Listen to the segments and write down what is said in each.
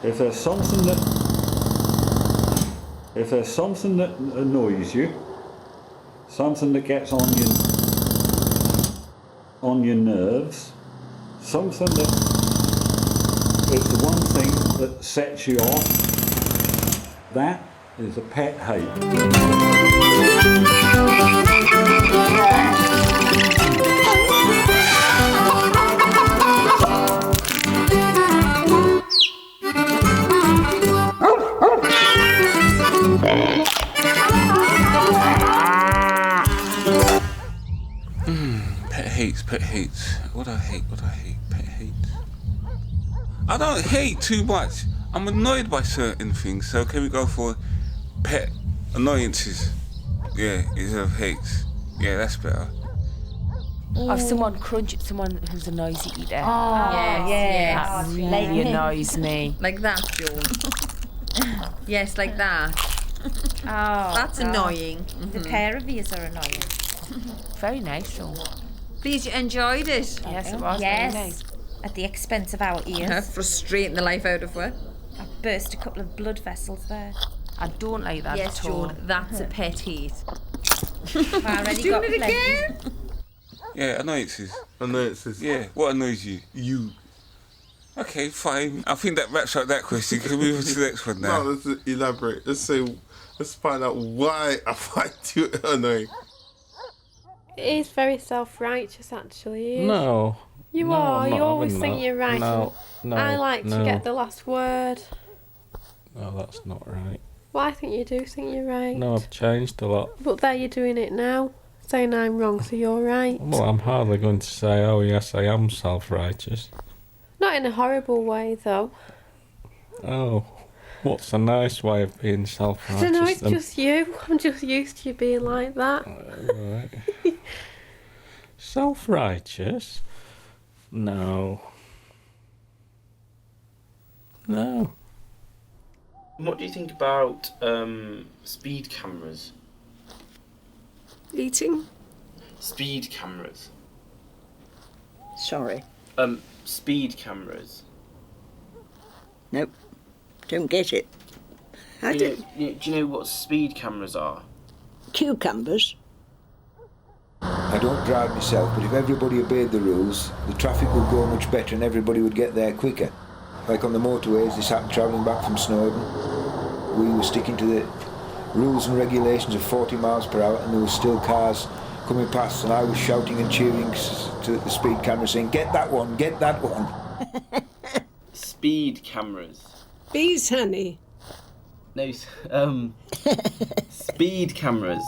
If there's something that annoys you, something that gets on your nerves, something that is the one thing that sets you off, that is a pet hate. Pet hates. What I hate, pet hates. I don't hate too much. I'm annoyed by certain things, so can we go for pet annoyances? Yeah, instead of hates. Yeah, that's better. Or someone who's a noisy eater. Oh, yes. That really annoys me. Like that, Joan. Yes, like that. Oh, That's annoying. The pair of yous are annoying. Very nice, though. Please, you enjoyed it. Yes, it was Yes. very nice. At the expense of our ears. Frustrating the life out of her. I burst a couple of blood vessels there. I don't like that Yes, at all. Joan, that's a pet hate. I've already got Doing it plenty. again? Yeah, annoyances. Annoyances. Yeah, what annoys you? You. Okay, fine. I think that wraps up that question. Can we move on to the next one now? No, let's elaborate. Let's find out why I find you annoying. It is very self-righteous, actually. No. You No, are. I'm You not always having think that. you're right. No, I like to get the last word. No, that's not right. Well, I think you do think you're right. No, I've changed a lot. But there you're doing it now. Saying I'm wrong, so you're right. Well, I'm hardly going to say, oh yes, I am self-righteous. Not in a horrible way, though. Oh, what's a nice way of being I self-righteous? don't know, it's then? just you. I'm just used to you being like that. Right. Self-righteous? No. No. What do you think about speed cameras? Eating? Speed cameras. Sorry. Speed cameras. Nope. Don't get it. Do you know what speed cameras are? Cucumbers. I don't drive myself, but if everybody obeyed the rules, the traffic would go much better and everybody would get there quicker. Like on the motorways, this happened travelling back from Snowdon. We were sticking to the rules and regulations of 40 miles per hour and there were still cars coming past and I was shouting and cheering to the speed camera saying, get that one, get that one. Speed cameras. Bees, honey. No, speed cameras.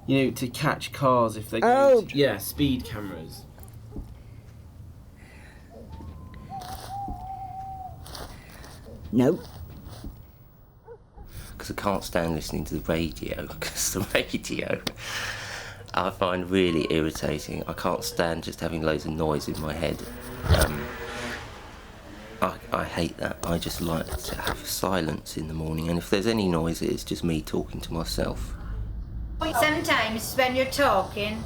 You know, to catch cars if they go. Yeah, speed cameras. No. Because I can't stand listening to the radio, because the radio I find really irritating. I can't stand just having loads of noise in my head. I hate that. I just like to have silence in the morning, and if there's any noise, it's just me talking to myself. Sometimes when you're talking,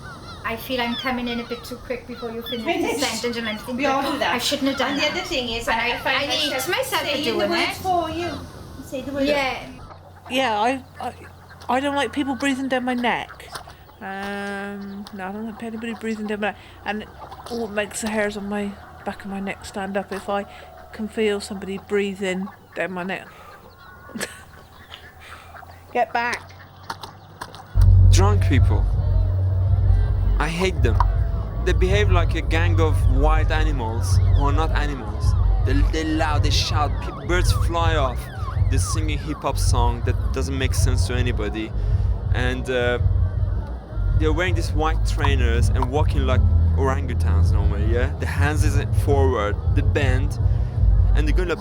I feel I'm coming in a bit too quick before you finish the sentence, and I'm thinking, We all do that. I shouldn't have done And that. the other thing is, And I find I hate myself for saying doing the words it. for you. Say the words. Yeah, I don't like people breathing down my neck. No, I don't like anybody breathing down my neck. And it makes the hairs on my back of my neck stand up if I can feel somebody breathing down my neck. Get back. Drunk people. I hate them. They behave like a gang of wild animals who are not animals. They're loud, they shout, birds fly off. They're singing hip-hop song that doesn't make sense to anybody. And they're wearing these white trainers and walking like orangutans normally, yeah? The hands is forward, the bend, and they're going like...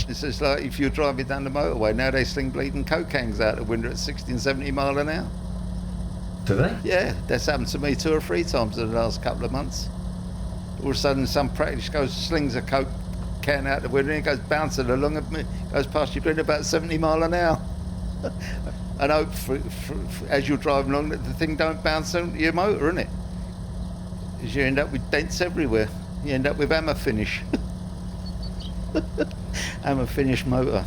It's just like if you're driving down the motorway, now they sling bleeding coke cans out the window at 60 and 70 mile an hour. Do they? Yeah, that's happened to me 2 or 3 times in the last couple of months. All of a sudden some practice slings a coke can out the window and it goes bouncing along and goes past your window about 70 mile an hour. And hope as you're driving along that the thing don't bounce on your motor, innit? Because you end up with dents everywhere. You end up with hammer finish. Hammer finish motor.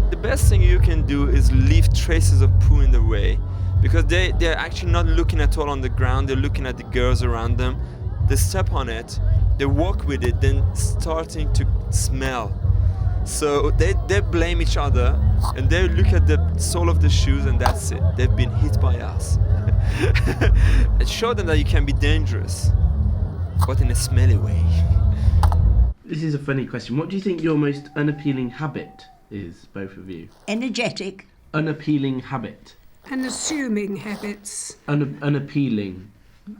The best thing you can do is leave traces of poo in the way, because they're actually not looking at all on the ground, they're looking at the girls around them. They step on it, they walk with it, then starting to smell. So they blame each other and they look at the sole of the shoes and that's it. They've been hit by us. It showed them that you can be dangerous, but in a smelly way. This is a funny question. What do you think your most unappealing habit is, both of you? Energetic. Unappealing habit. Unassuming habits. Unappealing.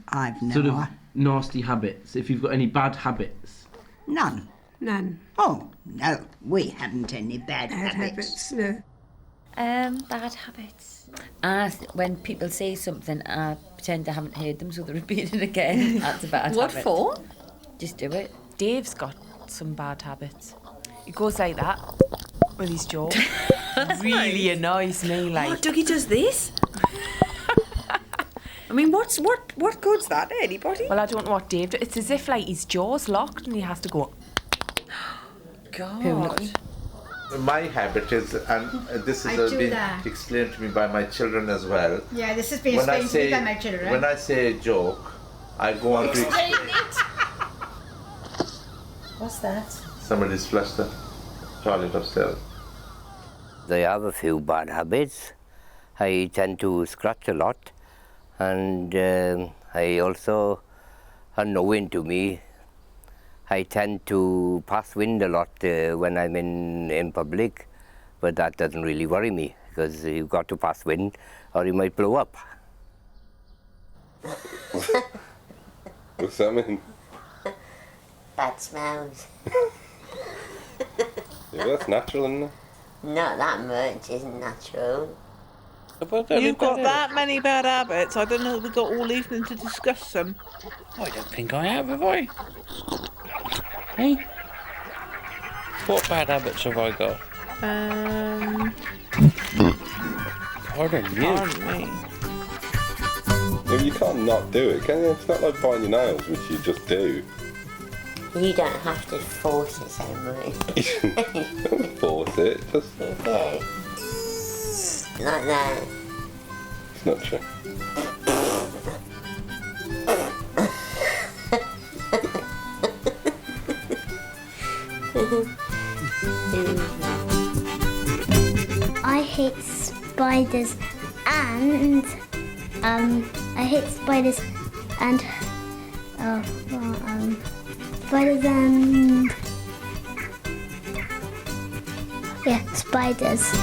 I've no Sort of idea. nasty habits. If you've got any bad habits. None. None. Oh, no, we haven't any bad habits. No. Bad habits. When people say something, I pretend I haven't heard them, so they repeat it again. That's a bad What habit. for? Just do it. Dave's got some bad habits. He goes like that with his jaw. Really annoys me. Like, Oh, Dougie does this? I mean, what good's that, anybody? well, I don't know what Dave does. It's as if like his jaw's locked and he has to go. God. My habit is, and this I has do been that. explained to me by my children as well. Yeah, this has been When I explained to me say by my children. when I say a joke, I go on to Explain it. What's that? somebody's flushed the toilet upstairs. I have a few bad habits. I tend to scratch a lot, and I also, unknowing to me, I tend to pass wind a lot when I'm in public, but that doesn't really worry me, because you've got to pass wind or you might blow up. What's that mean? Bad smells. Yeah, that's natural, isn't it? Not that much, isn't natural. You've got that many bad habits. I don't know if we've got all evening to discuss them. I don't think I have I? Hey? What bad habits have I got? Pardon you. Pardon me. Yeah, you can't not do it, can you? It's not like biting your nails, which you just do. You don't have to force it so much. Don't force it, just... You do. Like that. It's not true. I hate spiders and I hate spiders and spiders and spiders.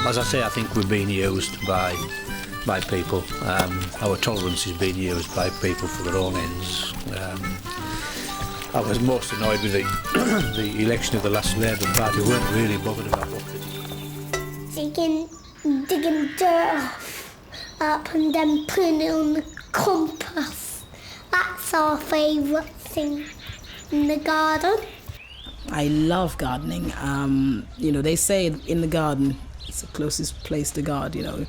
As I say, I think we're being used by people. Our tolerance is being used by people for their own ends. I was most annoyed with the election of the last Labour Party. We weren't really bothered about what they did. Digging dirt up and then putting it on the compass. That's our favourite thing in the garden. I love gardening. They say in the garden, it's the closest place to God, In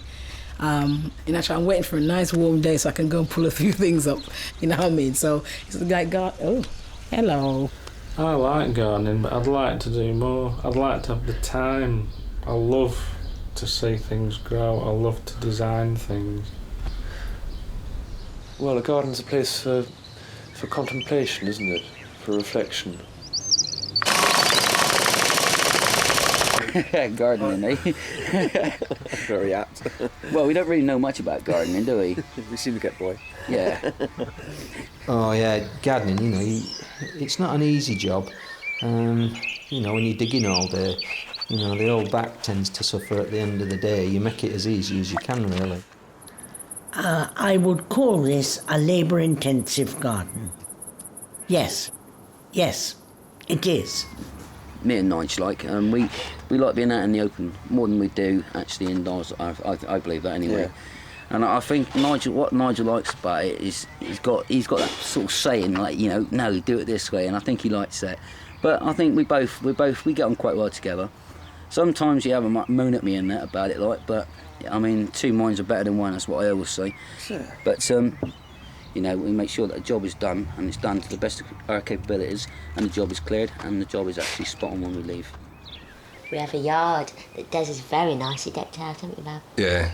actually, I'm waiting for a nice warm day so I can go and pull a few things up, you know what I mean? So it's like God, oh, hello. I like gardening, but I'd like to do more. I'd like to have the time. I love to see things grow. I love to design things. Well, a garden's a place for contemplation, isn't it? For reflection. Gardening, eh? Very apt. Well, we don't really know much about gardening, do we? We seem to get boy. Yeah. Oh yeah, gardening, it's not an easy job. When you're digging all day, the old back tends to suffer at the end of the day. You make it as easy as you can, really. I would call this a labour-intensive garden. Yes, it is. Me and Nigel we like being out in the open more than we do actually indoors. I believe that anyway. Yeah. And I think what Nigel likes about it is he's got that sort of saying like, no, do it this way, and I think he likes that. But I think we get on quite well together. Sometimes you have a moan at me and that about it, but I mean, two minds are better than one. That's what I always say. Sure. But You know, we make sure that the job is done, and it's done to the best of our capabilities, and the job is cleared, and the job is actually spot on when we leave. We have a yard that Des is very nicely decked out, haven't we, Bob? Yeah.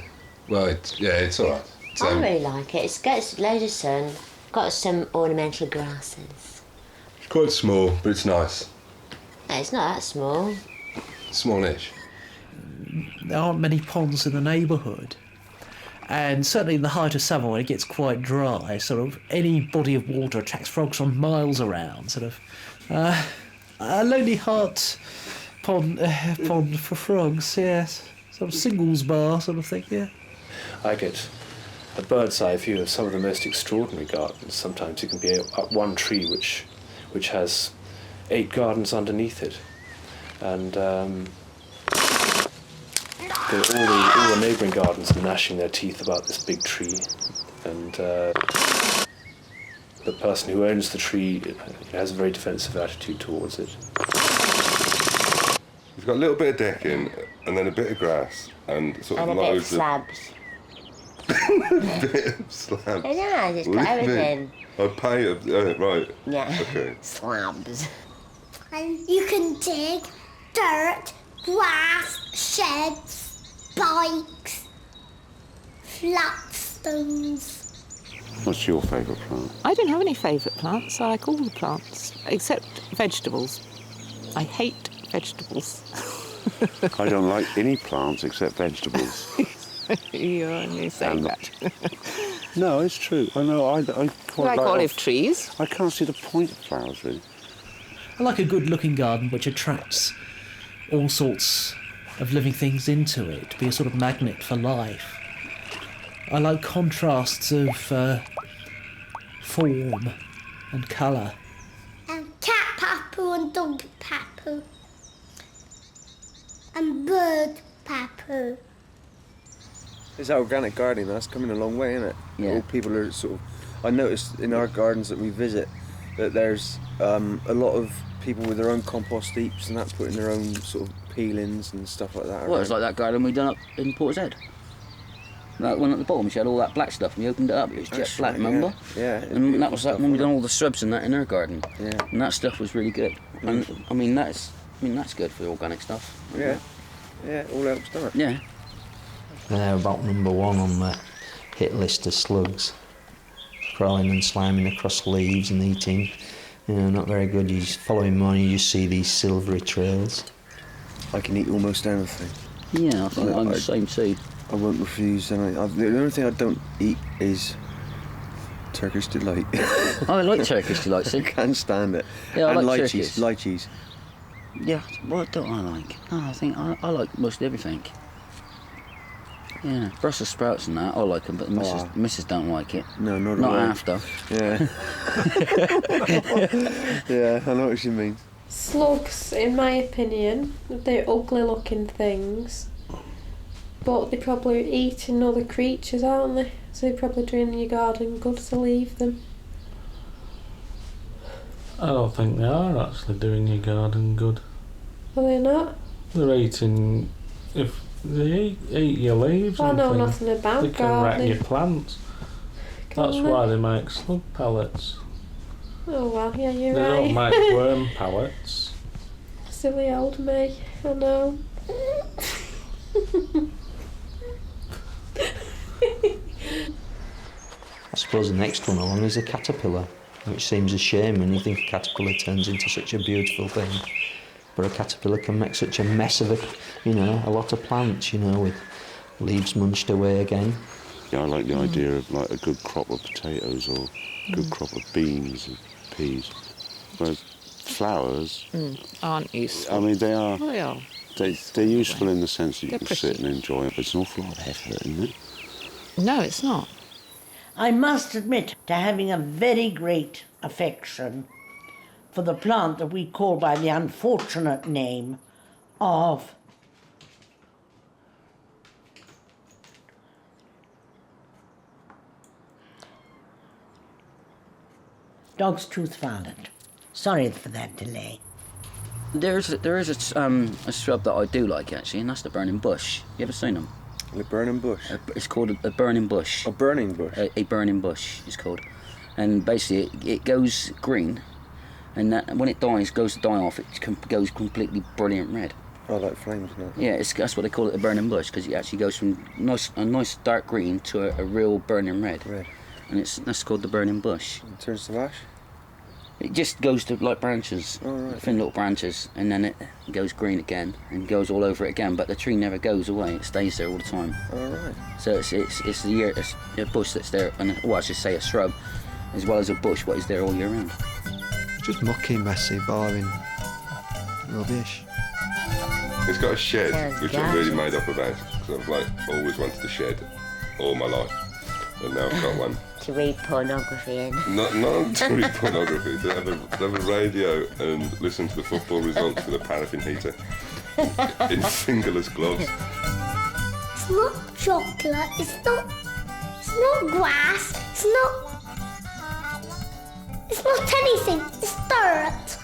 Well, it's all right. I really like it. It's got loads of sun, got some ornamental grasses. It's quite small, but it's nice. No, it's not that small. Smallish. There aren't many ponds in the neighbourhood. And certainly in the height of summer, when it gets quite dry, sort of any body of water attracts frogs from miles around. Sort of a Lonely Heart pond for frogs, yes. Sort of singles bar sort of thing, yeah. I get a bird's eye view of some of the most extraordinary gardens. Sometimes you can be up one tree which has 8 gardens underneath it, and all the neighbouring gardens are gnashing their teeth about this big tree, and the person who owns the tree has a very defensive attitude towards it. We've got a little bit of decking, and then a bit of grass, and sort of And a bit of loads slabs. a bit of slabs. Yeah, just What got do you mean? everything. I pay it, right. Yeah. Okay. Slabs. And you can dig dirt, grass, sheds, bikes, flatstones. What's your favourite plant? I don't have any favourite plants. I like all the plants, except vegetables. I hate vegetables. I don't like any plants except vegetables. You only say that. No, it's true. I know. I quite like olive trees. I can't see the point of flowers, really. I like a good-looking garden which attracts all sorts of living things into it, to be a sort of magnet for life. I like contrasts of form and colour. And cat papu and dog papu. And bird papu. It's organic gardening, that's coming a long way, isn't it? Yeah. All people are sort of... I noticed in our gardens that we visit that there's a lot of people with their own compost heaps and that's putting their own sort of peelings and stuff like that. Well, it's like that garden we done up in Portishead. That one at the bottom, she had all that black stuff, and we opened it up. It was jet That's black, right, remember? Yeah. And that was that when we done all the shrubs and that in her garden. Yeah. And that stuff was really good. And I mean that's good for the organic stuff. Yeah. Yeah, it all helps, doesn't it? Yeah. They're about number 1 on the hit list of slugs. Crawling and sliming across leaves and eating. You know, not very good. You just follow him on, you see these silvery trails. I can eat almost anything. Yeah, I think I'm the same too. I won't refuse. And the only thing I don't eat is Turkish Delight. I like Turkish Delight, see? I can't stand it. Yeah, I and like lychees. Turkish. Lychees. Yeah, what don't I like? No, I think I like most everything. Yeah, Brussels sprouts and that, I like them, but the missus don't like it. No, not Not at all. after. Yeah. Yeah, I know what you mean. Slugs, in my opinion, they're ugly looking things, but they're probably eating other creatures, aren't they? So they're probably doing your garden good to leave them. I don't think they are actually doing your garden good. Are they not? They're eating... If they eat your leaves I and know things, nothing about they can wreck gardening. your plants. Can That's they? why they make slug pellets. Oh well, yeah, you're They right. don't make worm pellets. Silly old me, I know. I suppose the next one along is a caterpillar, which seems a shame when you think a caterpillar turns into such a beautiful thing. But a caterpillar can make such a mess of it, you know, a lot of plants, you know, with leaves munched away again. Yeah, I like the idea of like a good crop of potatoes or a good crop of beans and peas. Whereas flowers, Aren't useful. I mean, they are. They are. They're useful in the sense that you They're can pretty. sit and enjoy it, but it's an awful lot of effort, isn't it? No, it's not. I must admit to having a very great affection for the plant that we call by the unfortunate name of dog's tooth violet. Sorry for that delay. There is a shrub that I do like actually, and that's the burning bush. You ever seen them? The burning bush? It's called a burning bush. A burning bush? A burning bush is called. and basically it goes green, and when it dies, goes to die off, it goes completely brilliant red. Oh, like flames, no? Yeah, that's what they call it, a burning bush, because it actually goes from a nice dark green to a real burning red. And that's called the burning bush. It turns to ash? It just goes to like branches, thin little branches, and then it goes green again and goes all over it again. But the tree never goes away; it stays there all the time. So it's a bush that's there, and I should say a shrub, as well as a bush, what is there all year round. It's just mucky, messy, boring rubbish. It's got a shed, which I'm really made up about, because I've always wanted a shed all my life, and now I've got one. To read pornography in. Not to read pornography, to have a radio and listen to the football results with a paraffin heater in fingerless gloves. It's not chocolate, it's not grass, it's not anything, it's dirt.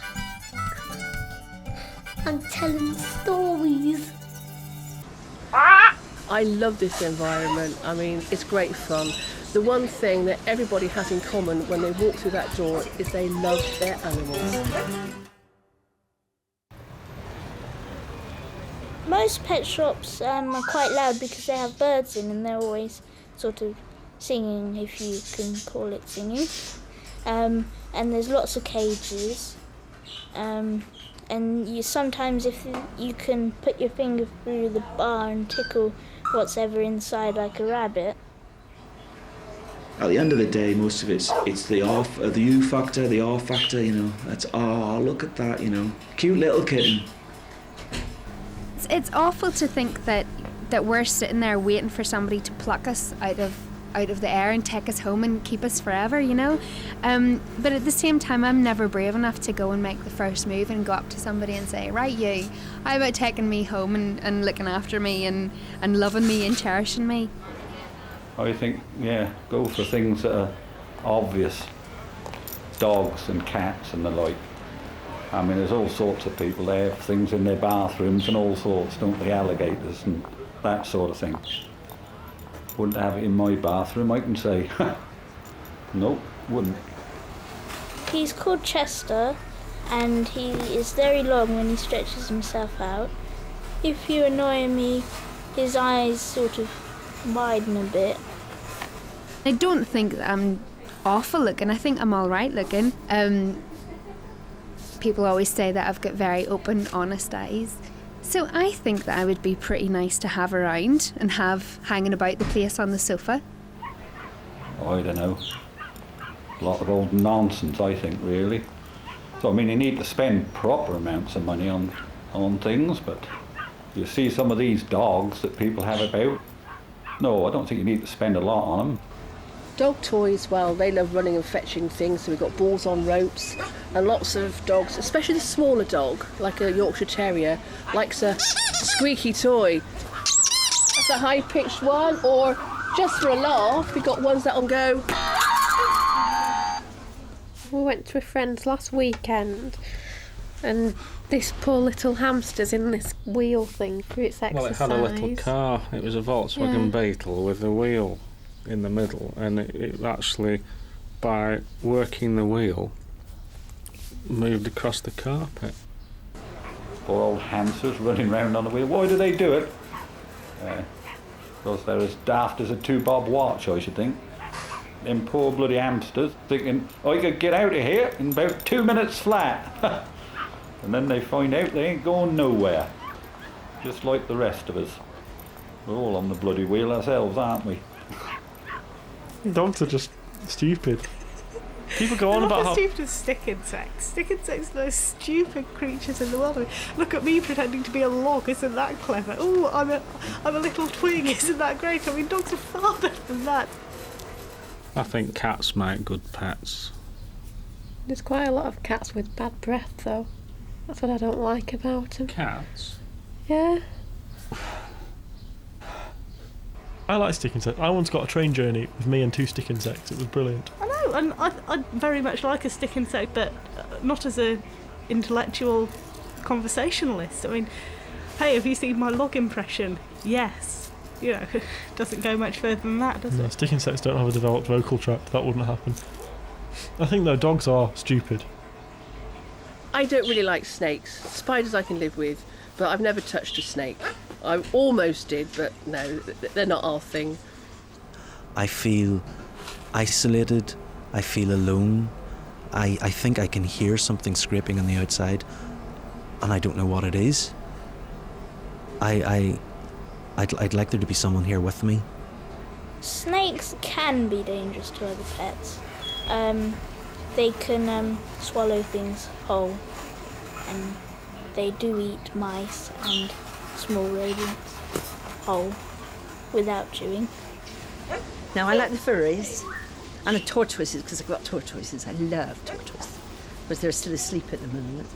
I'm telling stories. I love this environment. I mean, it's great fun. The one thing that everybody has in common when they walk through that door is they love their animals. Most pet shops are quite loud because they have birds in and they're always sort of singing, if you can call it singing. And there's lots of cages. And sometimes if you can put your finger through the bar and tickle what's ever inside like a rabbit. At the end of the day, most of it's the U factor, the R factor, you know. That's, oh, look at that, you know. Cute little kitten. It's awful to think that we're sitting there waiting for somebody to pluck us out of the air and take us home and keep us forever, you know. But at the same time, I'm never brave enough to go and make the first move and go up to somebody and say, right, you, how about taking me home and looking after me and loving me and cherishing me? I think, yeah, go for things that are obvious. Dogs and cats and the like. I mean, there's all sorts of people, they have things in their bathrooms and all sorts, don't they, alligators and that sort of thing. Wouldn't have it in my bathroom, I can say. Nope, wouldn't. He's called Chester, and he is very long when he stretches himself out. If you annoy me, his eyes sort of widen a bit. I don't think that I'm awful looking. I think I'm all right looking. People always say that I've got very open, honest eyes. So I think that I would be pretty nice to have around and have hanging about the place on the sofa. I don't know. A lot of old nonsense, I think, really. So, I mean, you need to spend proper amounts of money on things, but you see some of these dogs that people have about. No, I don't think you need to spend a lot on them. Dog toys, well, they love running and fetching things, so we've got balls on ropes, and lots of dogs, especially the smaller dog, like a Yorkshire Terrier, likes a squeaky toy. That's a high-pitched one, or just for a laugh, we've got ones that'll go. We went to a friend's last weekend, and this poor little hamster's in this wheel thing for its exercise. Well, it had a little car. It was a Volkswagen Beetle with a wheel in the middle, and it actually, by working the wheel, moved across the carpet. Poor old hamsters running round on the wheel. Why do they do it? Because they're as daft as a 2-bob watch, I should think. Them poor bloody hamsters thinking, I could get out of here in about 2 minutes flat. And then they find out they ain't going nowhere. Just like the rest of us. We're all on the bloody wheel ourselves, aren't we? Dogs are just stupid. People go on about how stupid as stick insects. Stick insects are the most stupid creatures in the world. I mean, look at me pretending to be a log. Isn't that clever? Oh, I'm a little twig. Isn't that great? I mean, dogs are far better than that. I think cats make good pets. There's quite a lot of cats with bad breath, though. That's what I don't like about them. Cats? Yeah. I like stick insects. I once got a train journey with me and 2 stick insects. It was brilliant. I know, and I very much like a stick insect, but not as a intellectual conversationalist. I mean, hey, have you seen my log impression? Yes. You know, it doesn't go much further than that, does it? Stick insects don't have a developed vocal tract. That wouldn't happen. I think, though, dogs are stupid. I don't really like snakes. Spiders I can live with, but I've never touched a snake. I almost did, but no, they're not our thing. I feel isolated. I feel alone. I think I can hear something scraping on the outside, and I don't know what it is. I'd like there to be someone here with me. Snakes can be dangerous to other pets. They can swallow things whole, and they do eat mice and small rodents whole without chewing. Now, I like the furries and the tortoises because I've got tortoises. I love tortoises, but they're still asleep at the moment.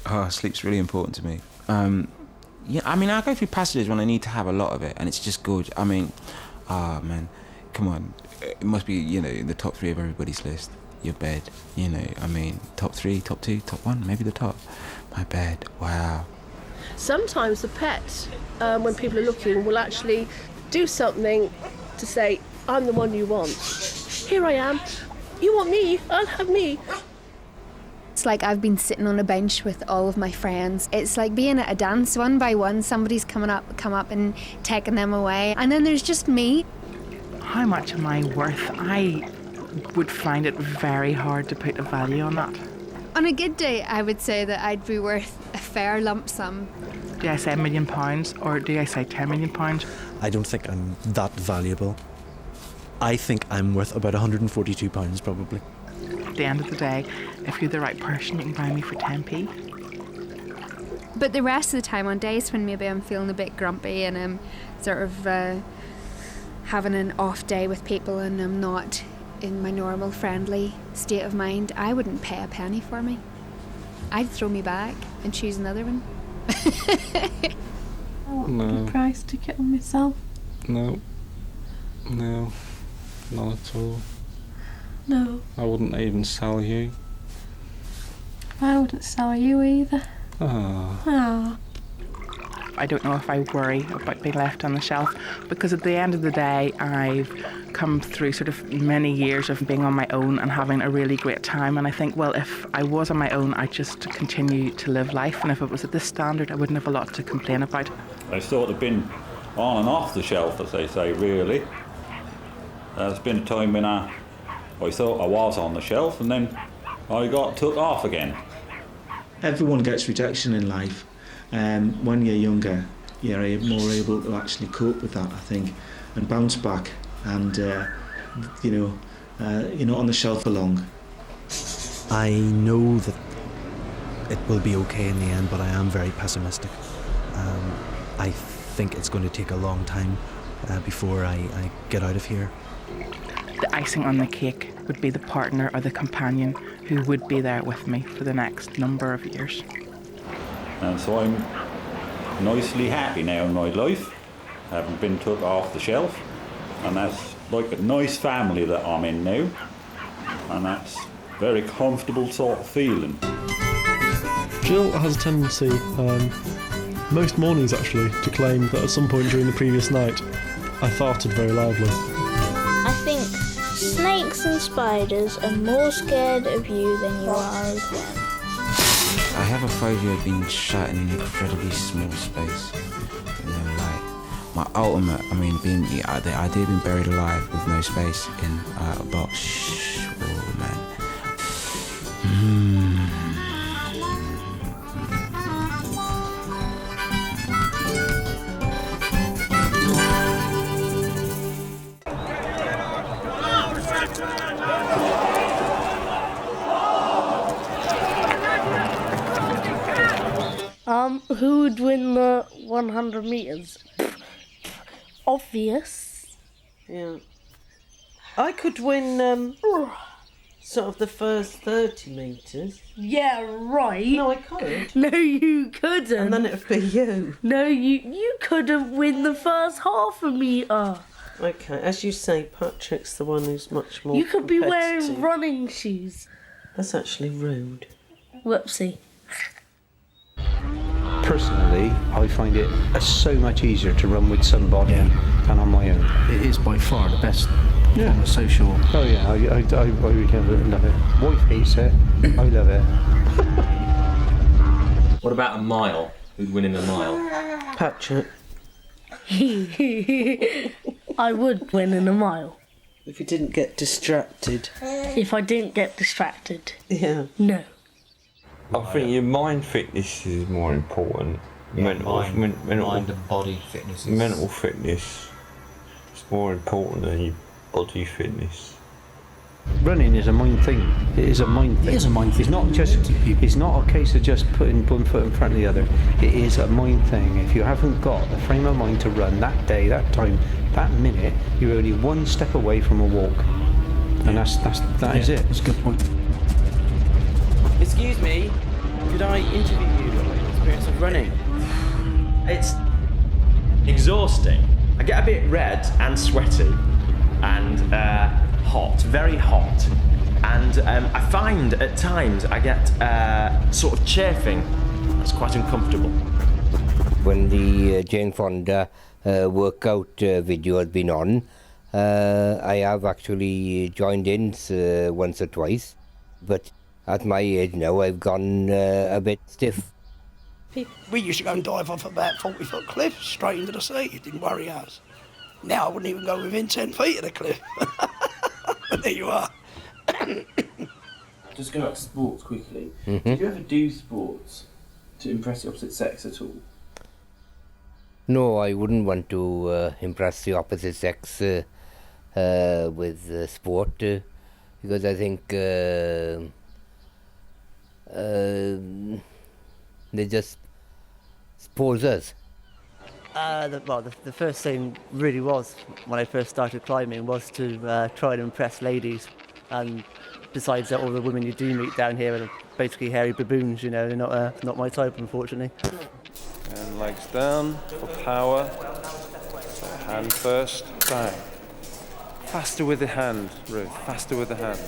Oh, sleep's really important to me. Yeah, I mean, I go through passages when I need to have a lot of it, and it's just good. I mean, man, come on. It must be, you know, in the top 3 of everybody's list. Your bed, you know, I mean, top 3, top 2, top 1, maybe the top. My bed, wow. Sometimes the pet, when people are looking, will actually do something to say, I'm the one you want. Here I am. You want me? I'll have me. It's like I've been sitting on a bench with all of my friends. It's like being at a dance, one by one, somebody's come up and taking them away. And then there's just me. How much am I worth? I would find it very hard to put a value on that. On a good day, I would say that I'd be worth a fair lump sum. Do I say £1 million or do I say £10 million? I don't think I'm that valuable. I think I'm worth about £142 probably. At the end of the day, if you're the right person, you can buy me for 10p. But the rest of the time, on days when maybe I'm feeling a bit grumpy and I'm sort of having an off day with people and I'm not in my normal friendly state of mind, I wouldn't pay a penny for me. I'd throw me back and choose another one. I want No. a price ticket on myself. No, not at all. No, I wouldn't even sell you. I wouldn't sell you either. Ah. I don't know if I worry about being left on the shelf because at the end of the day, I've come through sort of many years of being on my own and having a really great time. And I think, well, if I was on my own, I'd just continue to live life. And if it was at this standard, I wouldn't have a lot to complain about. They've sort of been on and off the shelf, as they say, really. There's been a time when I thought I was on the shelf and then I got took off again. Everyone gets rejection in life. When you're younger, you're more able to actually cope with that, I think, and bounce back. And you're not on the shelf for long. I know that it will be okay in the end, but I am very pessimistic. I think it's going to take a long time before I get out of here. The icing on the cake would be the partner or the companion who would be there with me for the next number of years. And so I'm nicely happy now in my life, having been took off the shelf, and that's like a nice family that I'm in now, and that's very comfortable sort of feeling. Jill has a tendency, most mornings actually, to claim that at some point during the previous night, I farted very loudly. I think snakes and spiders are more scared of you than you are of them. I have a phobia of being shut in an incredibly small space. You know, like my ultimate, I mean, the idea of being buried alive with no space in a box. Oh man. Who would win the 100 metres? Obvious. Yeah. I could win sort of the first 30 metres. Yeah, right. No, I could. No, you couldn't. And then it would be you. No, you couldn't win the first half a metre. Okay, as you say, Patrick's the one who's much more You could be wearing competitive. running shoes. That's actually rude. Whoopsie. Personally, I find it so much easier to run with somebody than on my own. It is by far the best Yeah. I'm so sure. Oh yeah, I really love it. Wife hates it. I love it. What about a mile? Who'd win in a mile? Patrick. I would win in a mile. If you didn't get distracted. If I didn't get distracted. Yeah. No. I think your mind fitness is more important. Yeah, mind and body fitness. Mental fitness is more important than your body fitness. Running is a mind thing. It is a mind thing. It is a mind thing. It's not a case of just putting one foot in front of the other. It is a mind thing. If you haven't got the frame of mind to run that day, that time, that minute, you're only one step away from a walk. And that is it. That's a good point. Excuse me, could I interview you on your experience of running? It's exhausting. I get a bit red and sweaty and hot, very hot. And I find at times I get sort of chafing. That's quite uncomfortable. When the Jane Fonda workout video has been on, I have actually joined in once or twice. But at my age now, I've gone a bit stiff. We used to go and dive off about 40-foot cliff straight into the sea. It didn't worry us. Now I wouldn't even go within 10 feet of the cliff. But there you are. Just go back to sports quickly. Mhm. Did you ever do sports to impress the opposite sex at all? No, I wouldn't want to impress the opposite sex with sport because I think they just spoils us. The first thing really was, when I first started climbing, was to try and impress ladies. And besides that, all the women you do meet down here are basically hairy baboons, you know, they're not my type, unfortunately. And legs down for power. So hand first, bang. Faster with the hand, Ruth, faster with the hand.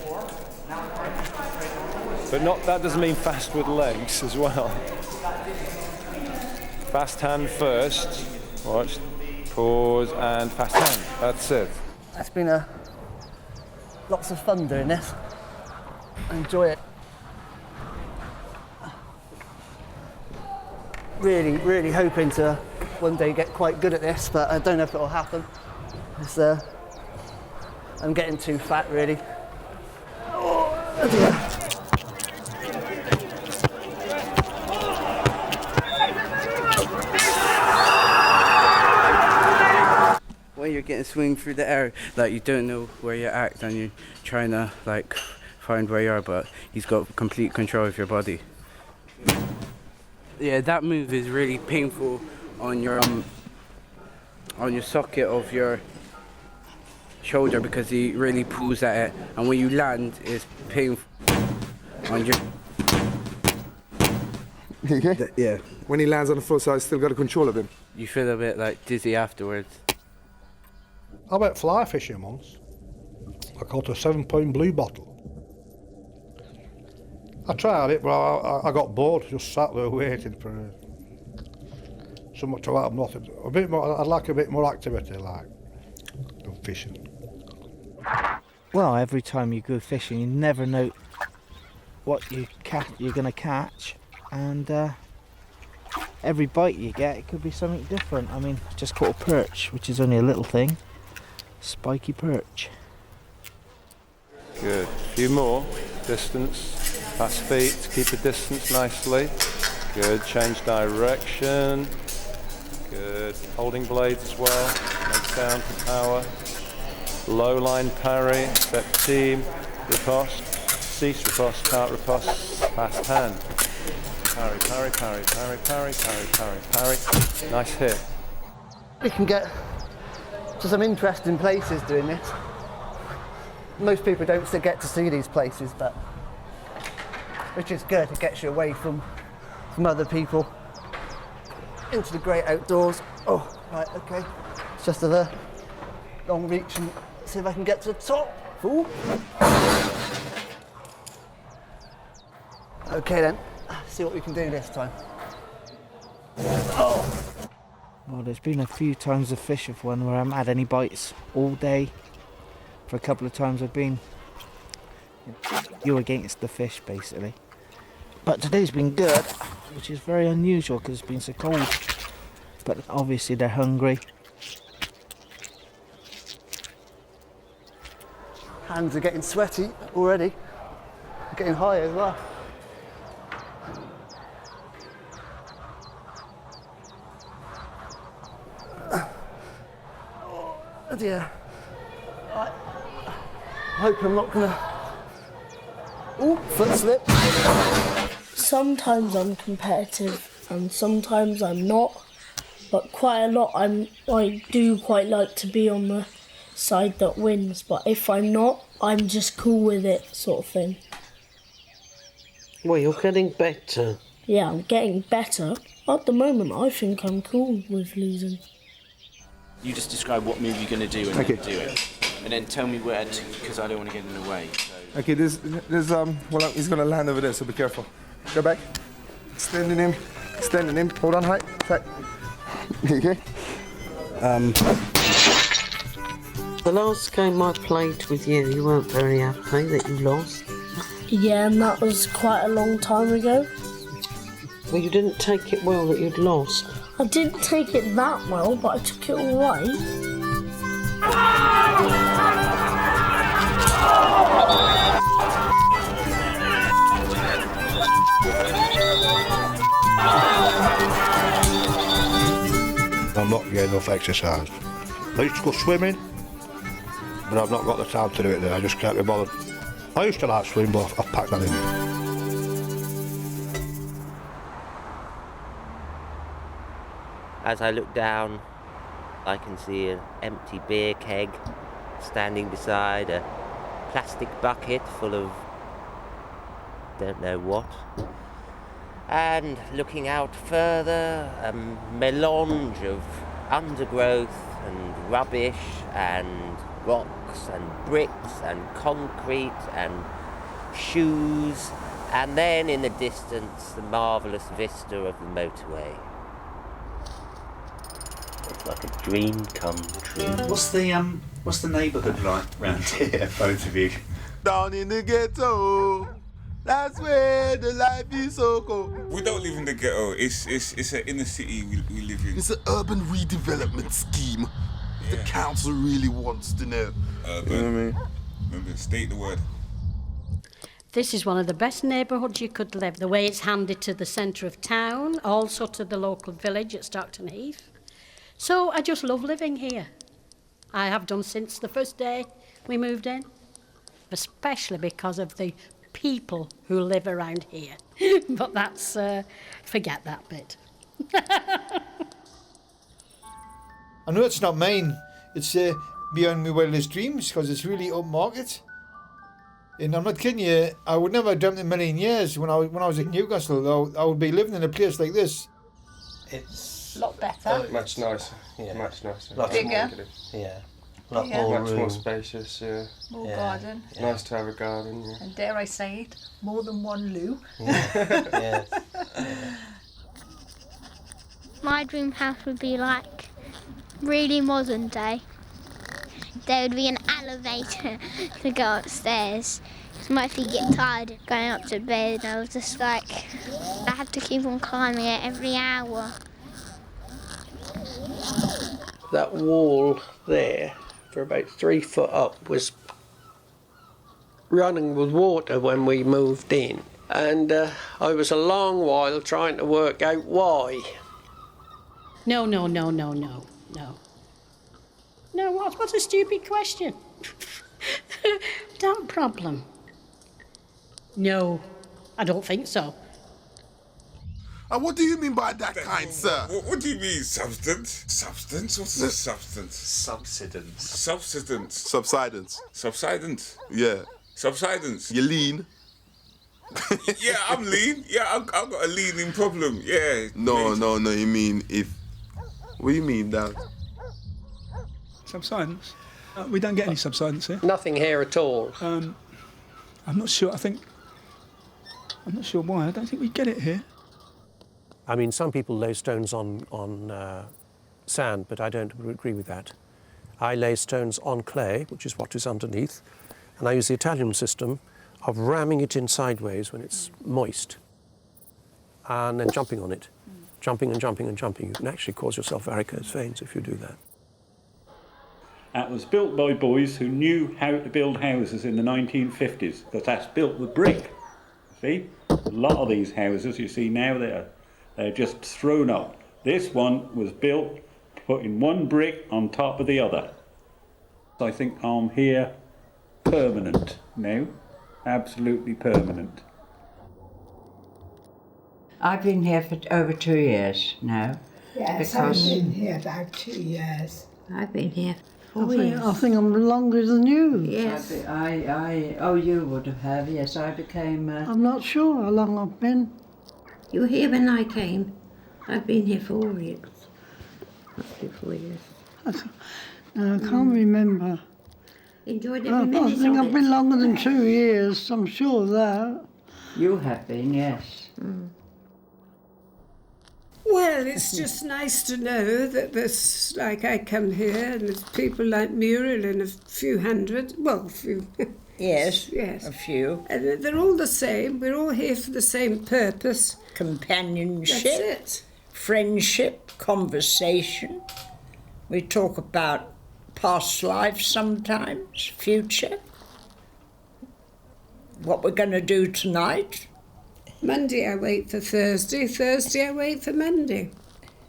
But that doesn't mean fast with legs as well. Fast hand first. Watch. Pause and fast hand. That's it. It's been lots of fun doing this. I enjoy it. Really, really hoping to one day get quite good at this, but I don't know if it'll happen. I'm getting too fat, really. Oh dear. When you're getting swinging through the air, like you don't know where you're at and you're trying to like find where you are, but he's got complete control of your body. Yeah, that move is really painful on your socket of your shoulder because he really pulls at it, and when you land, it's painful on your. Okay. Yeah. When he lands on the floor, so I still got control of him. You feel a bit like dizzy afterwards. I went fly fishing once. I caught a 7-pound blue bottle. I tried it, but I got bored, just sat there waiting for something to happen. Nothing. A bit more. I'd like a bit more activity, like than fishing. Well, every time you go fishing, you never know what you're going to catch, and every bite you get, it could be something different. I mean, I just caught a perch, which is only a little thing. Spiky perch. Good. A few more. Distance. Fast feet. Keep the distance nicely. Good. Change direction. Good. Holding blades as well. Legs down for power. Low line parry. Step team. Riposte. Cease riposte. Can't riposte. Fast hand. Parry, parry, parry, parry, parry, parry, parry, parry. Nice hit. We can get to some interesting places doing this. Most people don't get to see these places, but which is good. It gets you away from other people into the great outdoors. Oh, right, okay. It's just a long reach and see if I can get to the top. Ooh. Okay then, see what we can do this time. Oh. Well, there's been a few times I fish with one where I haven't had any bites all day. for a couple of times I've been you against the fish basically. But today's been good, which is very unusual because it's been so cold. But obviously they're hungry. Hands are getting sweaty already. Getting high as well. Oh dear. I hope I'm not gonna. Oh, foot slip. Sometimes I'm competitive and sometimes I'm not, but quite a lot I do quite like to be on the side that wins, but if I'm not, I'm just cool with it, sort of thing. Well, you're getting better. Yeah, I'm getting better. At the moment, I think I'm cool with losing. You just describe what move you're going to do and then do it. And then tell me where to, because I don't want to get in the way. So. Okay, well, he's gonna land over there, so be careful. Go back. Extending him. Hold on, height. Okay. The last game I played with you, you weren't very happy that you lost. Yeah, and that was quite a long time ago. Well, you didn't take it well that you'd lost. I didn't take it that well, but I took it all right. I'm not getting enough exercise. I used to go swimming, but I've not got the time to do it now. I just can't be bothered. I used to like swimming, but I've packed that in. As I look down, I can see an empty beer keg standing beside a plastic bucket full of don't know what. And looking out further, a melange of undergrowth and rubbish and rocks and bricks and concrete and shoes, and then in the distance the marvellous vista of the motorway. It's like a dream come true. What's the neighbourhood like round here, both of you? Down in the ghetto, that's where the life is so cold. We don't live in the ghetto. It's an inner city we live in. It's an urban redevelopment scheme. The council really wants to know. Urban. You know what I mean? Remember, state the word. This is one of the best neighbourhoods you could live. The way it's handed to the centre of town, also to the local village at Stockton Heath. So I just love living here. I have done since the first day we moved in, especially because of the people who live around here. But that's, forget that bit. I know it's not mine. It's beyond my wildest dreams because it's really upmarket. And I'm not kidding you, I would never have dreamt in a million years when I was at Newcastle, I would be living in a place like this. It's a lot better. Much nicer. Yeah. Much nicer. Bigger. Yeah. Lot more Much room. more spacious, yeah. More garden. Nice to have a garden, yeah. And dare I say it, more than one loo. Yes. My dream house would be like really modern day. There would be an elevator to go upstairs. I mostly get tired going up to bed. I was just like, I have to keep on climbing it every hour. That wall there, for about 3 foot up, was running with water when we moved in. And I was a long while trying to work out why. No. No, what's a stupid question? Damn problem. No, I don't think so. And what do you mean by that, kind sir? What do you mean, substance? Substance? What's a substance? Subsidence. Subsidence. Subsidence. Subsidence. Yeah. Subsidence. You're lean. Yeah, I'm lean. Yeah, I've got a leaning problem. Yeah. No, you mean if... What do you mean, Dad? Subsidence? We don't get any subsidence here. Nothing here at all. I'm not sure. I'm not sure why. I don't think we get it here. I mean, some people lay stones on sand, but I don't agree with that. I lay stones on clay, which is what is underneath, and I use the Italian system of ramming it in sideways when it's moist, and then jumping on it. Jumping and jumping and jumping. You can actually cause yourself varicose veins if you do that. That was built by boys who knew how to build houses in the 1950s, because that's built with brick. See? A lot of these houses you see now, they're just thrown up. This one was built putting one brick on top of the other. I think I'm here permanent now, absolutely permanent. I've been here for over 2 years now. Yes, I've been here about 2 years. I've been here I think I'm longer than you. Yes. You would have, yes. I became... I'm not sure how long I've been. You were here when I came. I've been here 4 years. Roughly 4 years. I can't remember. Enjoyed every minute I think of I've been longer than 2 years, I'm sure of that. You have been, yes. Well, it's just nice to know that there's, like, I come here and there's people like Muriel and a few hundred, well, a few. Yes, yes, a few. And they're all the same. We're all here for the same purpose. Companionship. That's it. Friendship, conversation. We talk about past lives sometimes, future. What we're going to do tonight. Monday I wait for Thursday, Thursday I wait for Monday.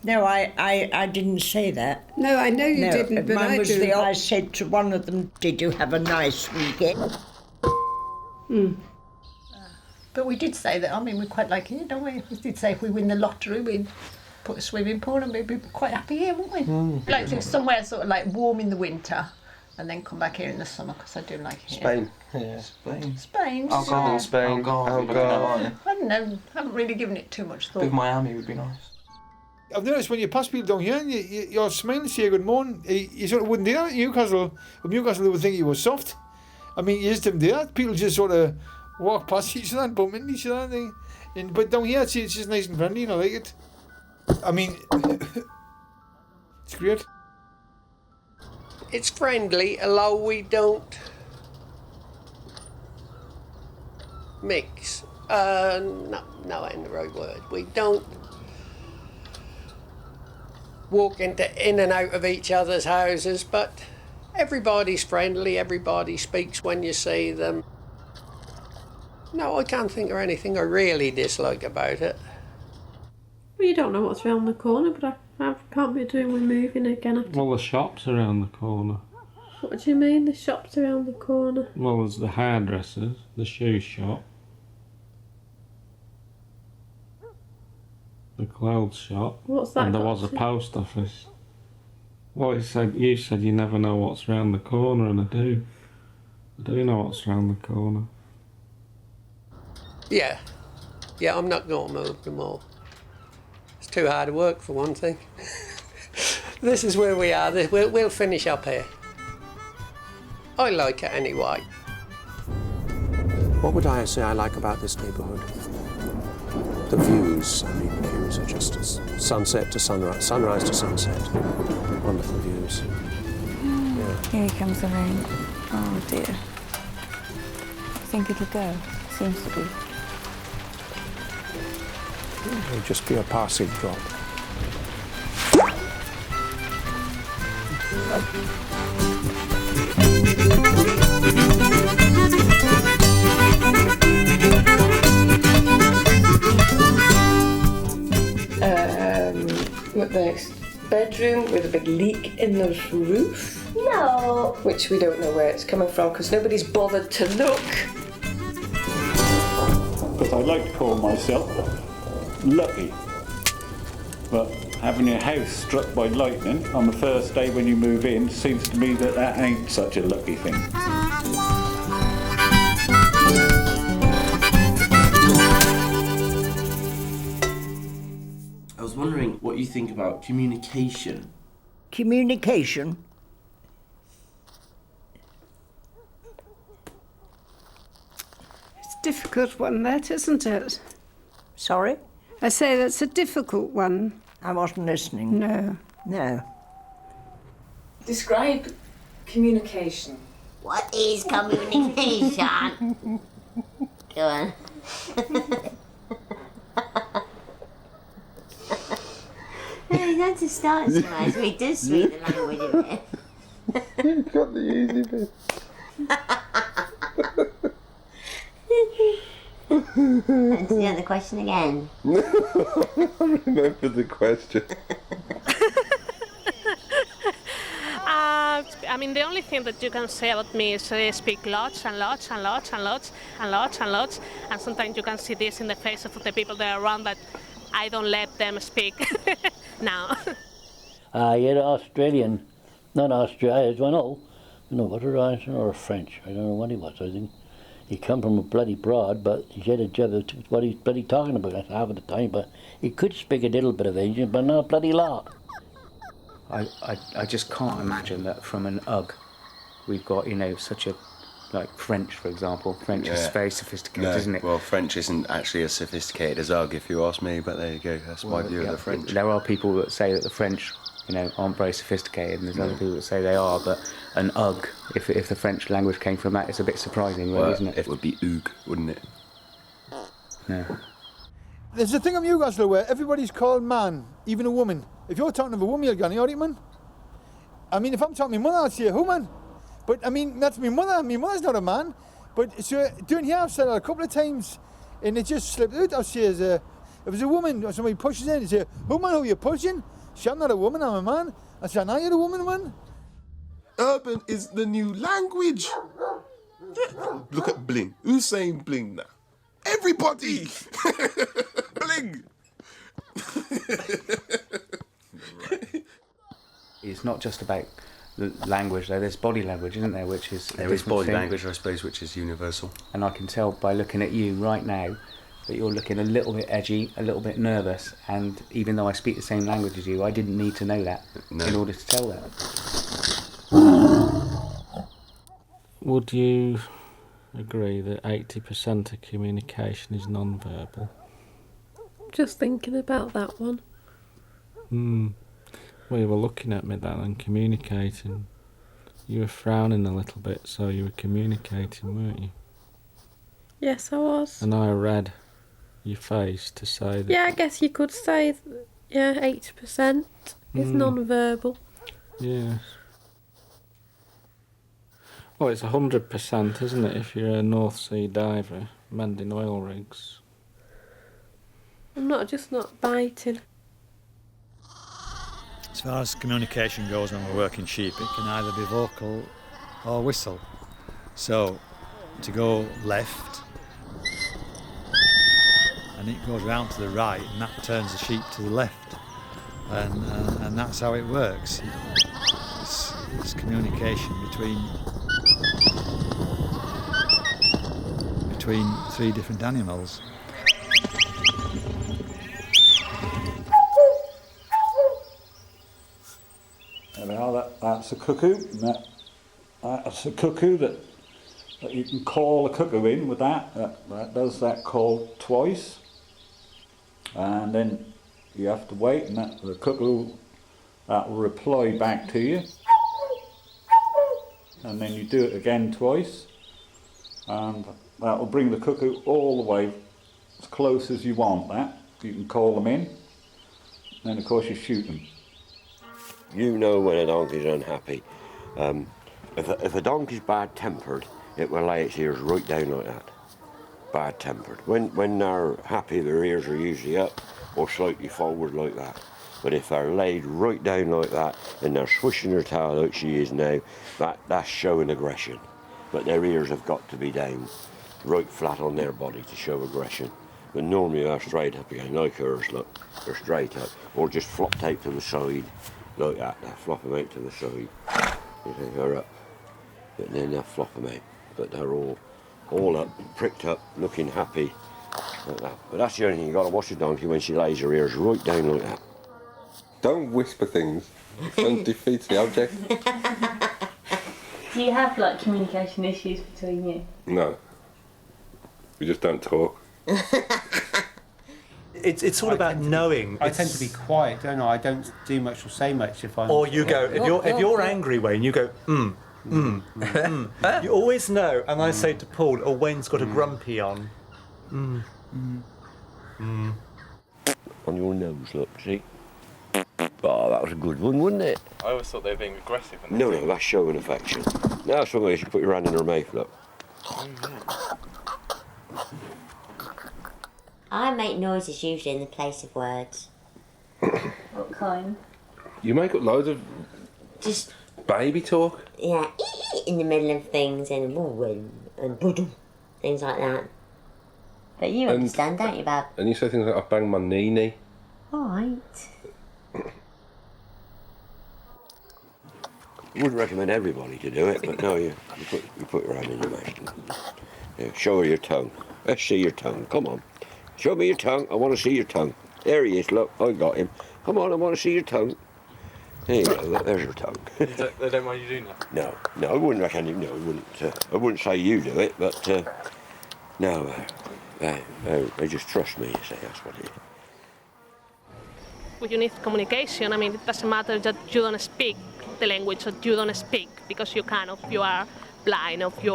No, I didn't say that. No, I know you didn't, but mine I was do. I said to one of them, did you have a nice weekend? But we did say that, I mean, we quite like it, don't we? We did say if we win the lottery, we'd put a swimming pool and we'd be quite happy here, wouldn't we? Like to somewhere sort of like warm in the winter and then come back here in the summer, because I do like it here. Spain. Yeah, Spain. Spain. I'll go in Spain. I'll go. I don't know, haven't really given it too much thought. Big Miami would be nice. I've noticed when you pass people down here and you're smiling to say good morning, you sort of wouldn't do that in Newcastle. In Newcastle, they would think you were soft. I mean, you just didn't do that. People just sort of walk past each other and bump into each other. But down here, it's just nice and friendly and I like it. I mean, it's great. It's friendly, although we don't mix. No, ain't the right word. We don't walk in and out of each other's houses, but everybody's friendly, everybody speaks when you see them. No, I can't think of anything I really dislike about it. Well, you don't know what's around the corner, but I can't be doing with moving again. Well, the shop's around the corner. What do you mean, the shop's around the corner? Well, there's the hairdressers, the shoe shop, the clothes shop. What's that And there got was a to- post office. Well, you said you never know what's around the corner, and I do. I do know what's around the corner. Yeah, I'm not going to move them all. It's too hard to work, for one thing. This is where we are. We'll finish up here. I like it anyway. What would I say I like about this neighbourhood? The views. I mean, the views are just sunset to sunrise, sunrise to sunset. Wonderful views. Yeah. Here comes the rain. Oh dear. I think it'll go. Seems to be. It'll just be a passing drop. With the bedroom with a big leak in the roof. No. Which we don't know where it's coming from because nobody's bothered to look. Because I like to call myself lucky. But having your house struck by lightning on the first day when you move in seems to me that ain't such a lucky thing. I was wondering what you think about communication. Communication? It's a difficult one, that, isn't it? Sorry? I say that's a difficult one. I wasn't listening. No. No. Describe communication. What is communication? Go on. You don't have to start so much. We do speak the language of it. You got the easy bit. Answer the other question again. No, I remember the question. I mean, the only thing that you can say about me is I speak lots and lots and lots and lots and lots and lots, and sometimes you can see this in the face of the people that are around, that I don't let them speak now. You're Australian, not Australian, I know whether Irish or French, I don't know what he was, I think. He come from a bloody broad, but he said a job of what he's bloody talking about half of the time, but he could speak a little bit of Asian, but not a bloody lot. I just can't imagine that from an UG we've got, such a, like French, for example. French is very sophisticated, isn't it? Well, French isn't actually as sophisticated as UG, if you ask me, but there you go, that's my view of the French. There are people that say that the French, aren't very sophisticated, and there's other people that say they are, but an UG, if the French language came from that, it's a bit surprising, really, isn't it? It would be UG, wouldn't it? No. There's a thing in Newcastle where everybody's called man, even a woman. If you're talking to a woman, you're going, all right, man? I mean, if I'm talking to my mother, I'd say, who, man? But, I mean, that's my mother. My mother's not a man. But, so, doing here, I've said that a couple of times, and it just slipped out. I'll say, if it's a woman or somebody pushes in, they say, who, man, who are you pushing? Say, I'm not a woman, I'm a man. I say, now you're a woman, man. Urban is the new language. Look at bling. Who's saying bling now? Everybody! Bling! It's not just about the language, though. There's body language, isn't there? Which is there is body language, I suppose, which is universal. And I can tell by looking at you right now that you're looking a little bit edgy, a little bit nervous, and even though I speak the same language as you, I didn't need to know that in order to tell that. Would you agree that 80% of communication is non-verbal? Just thinking about that one. Well, you were looking at me then and communicating. You were frowning a little bit, so you were communicating, weren't you? Yes, I was. And I read your face to say that... Yeah, I guess you could say, 80% is non-verbal. Yes. Well, it's 100%, isn't it, if you're a North Sea diver mending oil rigs? I'm not biting. As far as communication goes when we're working sheep, it can either be vocal or whistle. So, to go left, and it goes round to the right, and that turns the sheep to the left. And that's how it works. It's communication between three different animals. Now that's a cuckoo. That's a cuckoo that you can call a cuckoo in with that. That does that call twice, and then you have to wait, and the cuckoo that will reply back to you, and then you do it again twice, and that will bring the cuckoo all the way as close as you want. That you can call them in, and then of course you shoot them. You know when a donkey's unhappy. If a donkey's bad-tempered, it will lay its ears right down like that. Bad-tempered. When they're happy, their ears are usually up or slightly forward like that. But if they're laid right down like that and they're swishing their tail like she is now, that's showing aggression. But their ears have got to be down, right flat on their body to show aggression. But normally they're straight up again, like hers, look. They're straight up. Or just flopped out to the side. Like that, they'll flop them out to the side. They're up, but then they'll flop them out. But they're all up, pricked up, looking happy, like that. But that's the only thing, you got to watch a donkey when she lays her ears right down like that. Don't whisper things. Don't defeat the object. Do you have communication issues between you? No. We just don't talk. it's all about knowing. I tend to be quiet, don't I? I don't do much or say much if I'm. Or you go if you're angry, Wayne, you go You always know, and I say to Paul, "Oh, Wayne's got a grumpy on." On your nose, look, see? Oh, that was a good one, wasn't it? I always thought they were being aggressive. No, that's showing affection. Now somebody you should put your hand in her mouth, look. I make noises usually in the place of words. What kind? You make up loads of just baby talk. Yeah, in the middle of things and things like that. But you understand, don't you, Bab? And you say things like, "I banged my knee." All right. I wouldn't recommend everybody to do it, but no, you put your hand in your mouth. Yeah, show her your tongue. Let's see your tongue. Come on. Show me your tongue. I want to see your tongue. There he is. Look, I got him. Come on, I want to see your tongue. There you go. Look, there's your tongue. They don't mind you doing that? No, I wouldn't recommend him. No, I wouldn't say you do it, but no, they just trust me. You say that's what it is. You need communication. I mean, it doesn't matter that you don't speak the language or you don't speak because you are blind or you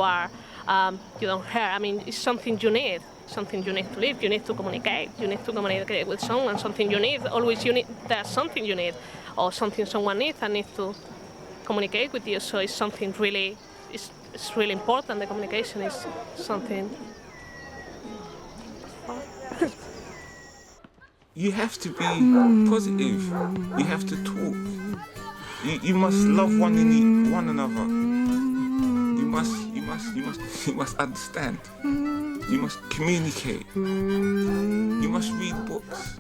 don't hear. I mean, it's something you need to live. You need to communicate. You need to communicate with someone. There's something you need or something someone needs and needs to communicate with you. So it's something really, it's really important. The communication is something. You have to be positive. You have to talk. You must love one another. You must understand. You must communicate. You must read books.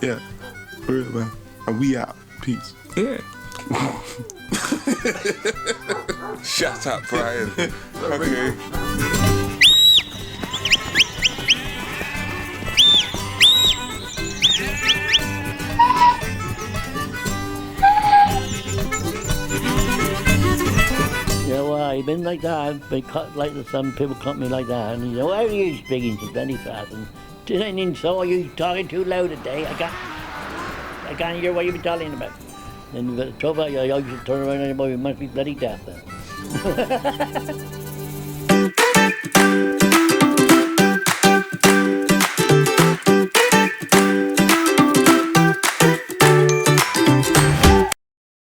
Yeah, real man. And we out. Peace. Yeah. Shut up, Brian. Okay. I've been like that. I've been cut like some people cut me like that. And you know, why are you speaking so very fast? And just so you talking too loud today. I can't hear what you've been talking about. Then you've got trouble. I should turn around and you must be bloody deaf then.